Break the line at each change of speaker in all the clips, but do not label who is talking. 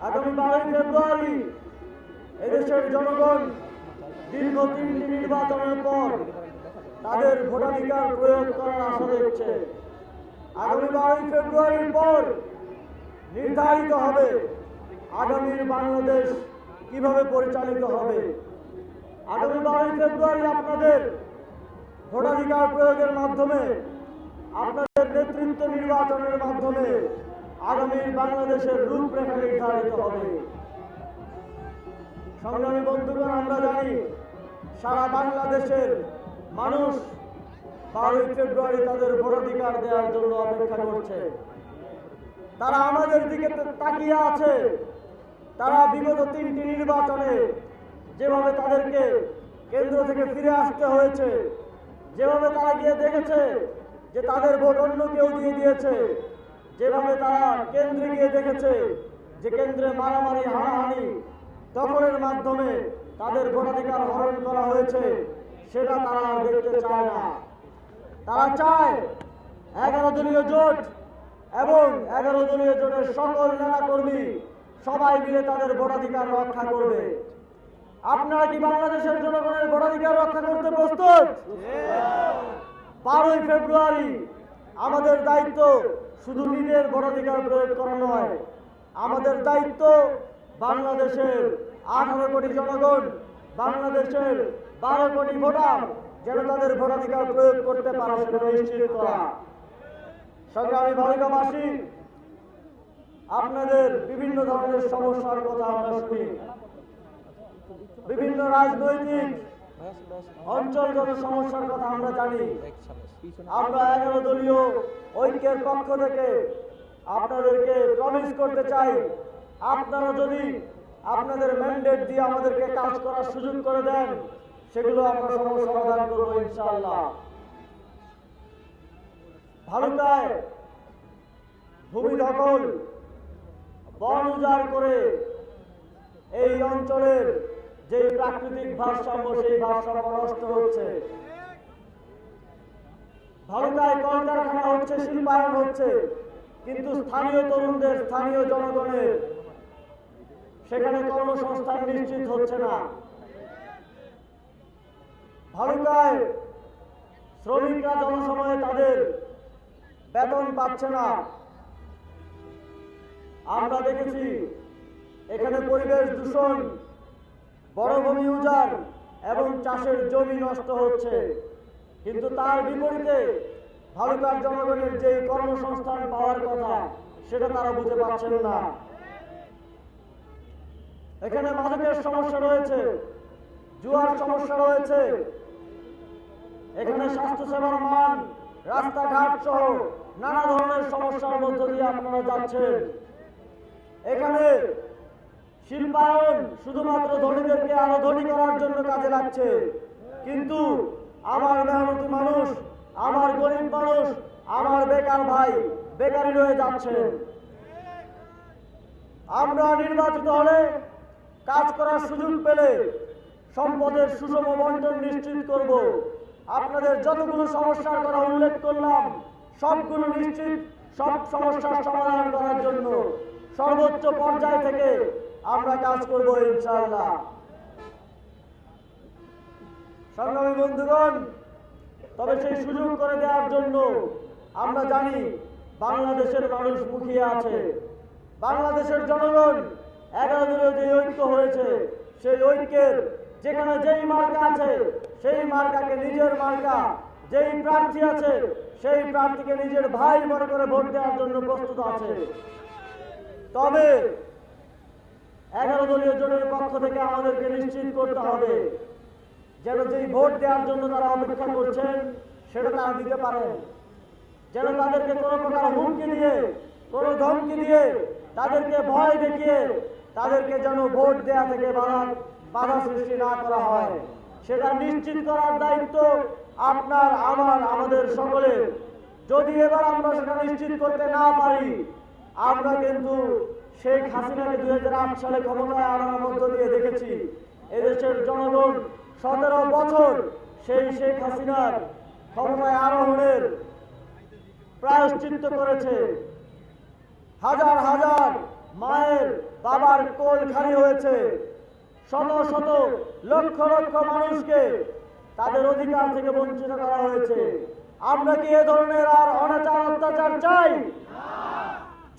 আগামী 12 ফেব্রুয়ারি এদেশের জনগণ দীর্ঘ 3টি নির্বাচনের পর তাদের ভোটাধিকার প্রয়োগ করার আশা দেখছে। আগামী 12 ফেব্রুয়ারির পর নির্ধারিত হবে আগামীর বাংলাদেশ কিভাবে পরিচালিত হবে। আগামী 12 ফেব্রুয়ারি আপনাদের ভোটাধিকার প্রয়োগের মাধ্যমে, আপনাদের নেতৃত্ব নির্বাচনের মাধ্যমে আগামীর বাংলাদেশের রূপরেখা নির্ধারিত হবে। সংগ্রামী বন্ধুগণ, আমরা জানি সারা বাংলাদেশের মানুষ 12 ফেব্রুয়ারি তাদের ভোটাধিকার দেওয়ার জন্য অপেক্ষা করছে। তারা আমাদের দিকে তাকিয়ে আছে। তারা বিগত 3টি নির্বাচনে যেভাবে তাদেরকে কেন্দ্র থেকে ফিরে আসতে হয়েছে, যেভাবে তারা গিয়ে দেখেছে যে তাদের ভোট অন্য কেউ দিয়ে দিয়েছে, যেভাবে তারা কেন্দ্রে গিয়ে দেখেছে যে কেন্দ্রে মারামারি, হানাহানি, দখলের মাধ্যমে তাদের ভোটাধিকার হরণ করা হয়েছে, সেটা তারা দেখতে চায় না। তারা চায় 11 দলীয় জোট এবং 11 দলীয় জোটের সকল নেতাকর্মী সবাই মিলে তাদের ভোটাধিকার রক্ষা করবে। আপনারা কি বাংলাদেশের জনগণের ভোটাধিকার রক্ষা করতে প্রস্তুত? 12 ফেব্রুয়ারি আমাদের দায়িত্ব শুধু নিজের ভোটাধিকার প্রয়োগ করা নয়, আমাদের দায়িত্ব বাংলাদেশের 18 কোটি জনগণ, বাংলাদেশের 12 কোটি ভোটার যেন তাদের ভোটাধিকার প্রয়োগ করতে পারে সেটা নিশ্চিত করা। সংগ্রামী ভারতবাসী, আপনাদের বিভিন্ন ধরনের সমস্যার কথা আমরা শুনি, বিভিন্ন রাজনৈতিক অঞ্চলগত সমস্যার কথা আমরা জানি। আমরা 11 দলীয় ঐক্যের পক্ষ থেকে আপনাদেরকে প্রমিস করতে চাই, আপনারা যদি আপনাদের ম্যান্ডেট দিয়ে আমাদেরকে কাজ করার সুযোগ করে দেন, সেগুলো আমরা সমাধান করবো ইনশাআল্লাহ। ভালুকায় ভূমি দখল, বন উজাড় করে এই অঞ্চলের যে প্রাকৃতিক ভারসাম্য, সেই ভারসাম্য নষ্ট হচ্ছে। ভালুকায় কলকারখানা হচ্ছে, শিল্পায়ন হচ্ছে, কিন্তু স্থানীয় তরুণদের, স্থানীয় জনগণের সেখানে কর্মসংস্থান নিশ্চিত হচ্ছে না। ভালুকায় শ্রমিকরা জনসময়ে তাদের বেতন পাচ্ছে না। আমরা দেখেছি এখানে পরিবেশ দূষণ, বনভূমি উজাড় এবং চাষের জমি নষ্ট হচ্ছে, কিন্তু তার বিপরীতে ভালুকার জনগণের যে কর্মসংস্থান পাওয়ার কথা সেটা তারা বুঝতে পারছেন না। এখানে মাদকের সমস্যা রয়েছে, জুয়ার সমস্যা রয়েছে, এখানে স্বাস্থ্যসেবার মান, রাস্তাঘাট সহ নানা ধরনের সমস্যার মধ্য দিয়ে আপনারা যাচ্ছেন। এখানে শিল্পায়ন শুধুমাত্র ধনীদেরকে আরো ধনী করার জন্য কাজে লাগছে, কিন্তু আমার মেহনতি মানুষ, আমার গরিব মানুষ, আমার বেকার ভাই বেকারি রয়ে যাচ্ছে। আমরা নির্বাচিত হলে, কাজ করার সুযোগ পেলে সম্পদের সুষম বন্টন নিশ্চিত করব। আপনাদের যতগুলো সমস্যার কথা উল্লেখ করলাম, সবগুলো নিশ্চিত, সব সমস্যার সমাধান করার জন্য সর্বোচ্চ পর্যায় থেকে আমরা কাজ করব ইনশাআল্লাহ। সংগ্রামী বন্ধুগণ, তবে সেই সুযোগ করে দেওয়ার জন্য আমরা জানি বাংলাদেশের মানুষ মুখিয়ে আছে। বাংলাদেশের জনগণ 11 দলীয় যে ঐক্য হয়েছে, সেই ঐক্যের যেখানে যেই মার্কা আছে সেই মার্কাকে নিজের মার্কা, যেই প্রার্থী আছে সেই প্রার্থীকে নিজের ভাই মনে করে ভোট দেওয়ার জন্য প্রস্তুত আছে। তবে 11 দলীয় জোটের পক্ষ থেকে আমাদেরকে নিশ্চিত করতে হবে যেন যেই ভোট দেওয়ার জন্য তারা অপেক্ষা করছেন সেটা তারা দিতে পারেন, যেন তাদেরকে কোনো প্রকার হুমকি দিয়ে, কোনো ধমকি দিয়ে, তাদেরকে ভয় দেখিয়ে তাদেরকে যেন ভোট দেওয়া থেকে বাধা সৃষ্টি না করা হয়, সেটা নিশ্চিত করার দায়িত্ব আপনার, আমার, আমাদের সকলের। যদি এবার আমরা সেটা নিশ্চিত করতে না পারি, আমরা কিন্তু শেখ হাসিনাকে 2008 সালে ক্ষমতায় আনার মধ্য দিয়ে দেখেছি এদেশের জনগণ 17 বছর সেই শেখ হাসিনার ক্ষমতায় আরোহণের প্রায়শ্চিত্ত করেছে। হাজার হাজার মায়ের বাবার কোল খালি হয়েছে, শত শত লক্ষ লক্ষ মানুষকে তাদের অধিকার থেকে বঞ্চিত করা হয়েছে। আমরা কি এ ধরনের আর অনাচার অত্যাচার চাই?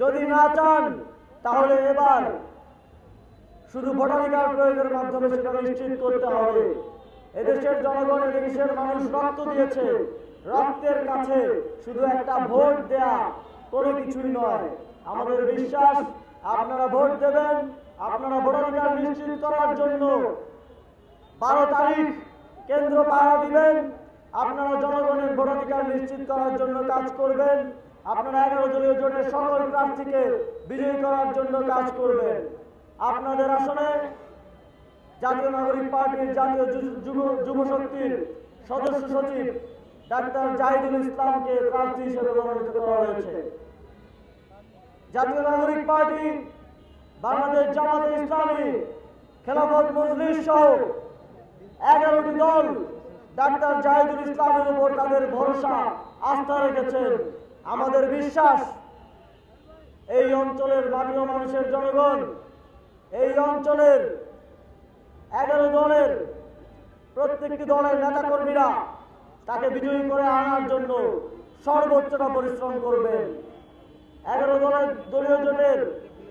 যদি না চান তাহলে এবার শুধু ভোটাধিকার প্রয়োগের মাধ্যমে সেটা নিশ্চিত করতে হবে। এদেশের জনগণ, এদেশের মানুষ রক্ত দিয়েছে। রক্তের কাছে শুধু একটা ভোট দেয়া কোনো কিছুই নয়। আমাদের বিশ্বাস আপনারা ভোট দেবেন, আপনারা ভোটাধিকার নিশ্চিত করার জন্য 12 তারিখ কেন্দ্র পাহারা দিবেন, আপনারা জনগণের ভোটাধিকার নিশ্চিত করার জন্য কাজ করবেন, আপনারা 11 দলীয় জোটের সকল প্রার্থীকে বিজয়ী করার জন্য কাজ করবেন। আপনাদের আসনে জাতীয় নাগরিক পার্টির জাতীয় যুব শক্তির সদস্য সচিব ডাক্তার জাহিদুল ইসলামকে প্রার্থী হিসেবে মনোনীত করা হয়েছে। জাতীয় নাগরিক পার্টি, বাংলাদেশ জামাতে ইসলামী, খেলাফত মজলিস সহ 11টি দল ডাক্তার জাহিদুল ইসলামের উপর তাদের ভরসা আস্থা রেখেছেন। আমাদের বিশ্বাস এই অঞ্চলের মাটি ও মানুষের জনগণ, এই অঞ্চলের 11 দলের প্রত্যেকটি দলের নেতাকর্মীরা তাকে বিজয়ী করে আনার জন্য সর্বোচ্চটা পরিশ্রম করবেন। 11 দলের দলীয় জোটের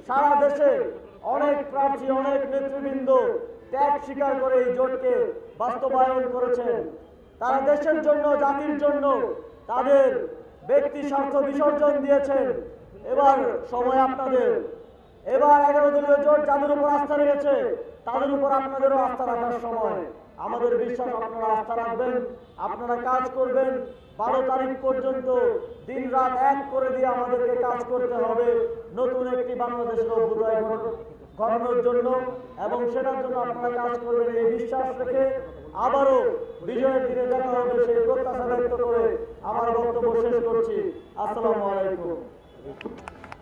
সারা দেশে অনেক প্রার্থী, অনেক নেতৃবৃন্দ ত্যাগ স্বীকার করে এই জোটকে বাস্তবায়ন করেছেন। তারা দেশের জন্য, জাতির জন্য তাদের ব্যক্তি স্বার্থ বিসর্জন দিয়েছেন। এবার সময় আপনাদের। এবার 11 দলীয় জোট যাদের উপর আস্থা রেখেছে তাদের উপর আপনাদেরও আস্থা রাখার সময়। আমাদের বিশ্বাস আপনারা আস্থা রাখবেন, আপনারা কাজ করবেন। 12 তারিখ পর্যন্ত দিন রাত এক করে দিয়ে আমাদেরকে কাজ করতে হবে নতুন একটি বাংলাদেশের অভ্যুদয় ঘটানোর জন্য, এবং সেটার জন্য আপনারা কাজ করবেন এই বিশ্বাস রেখে আবারও বিজয়ের দিনে দেখা হবে সেই প্রত্যাশা ব্যক্ত করে আমার বক্তব্য শেষ করছি। আসসালামু আলাইকুম।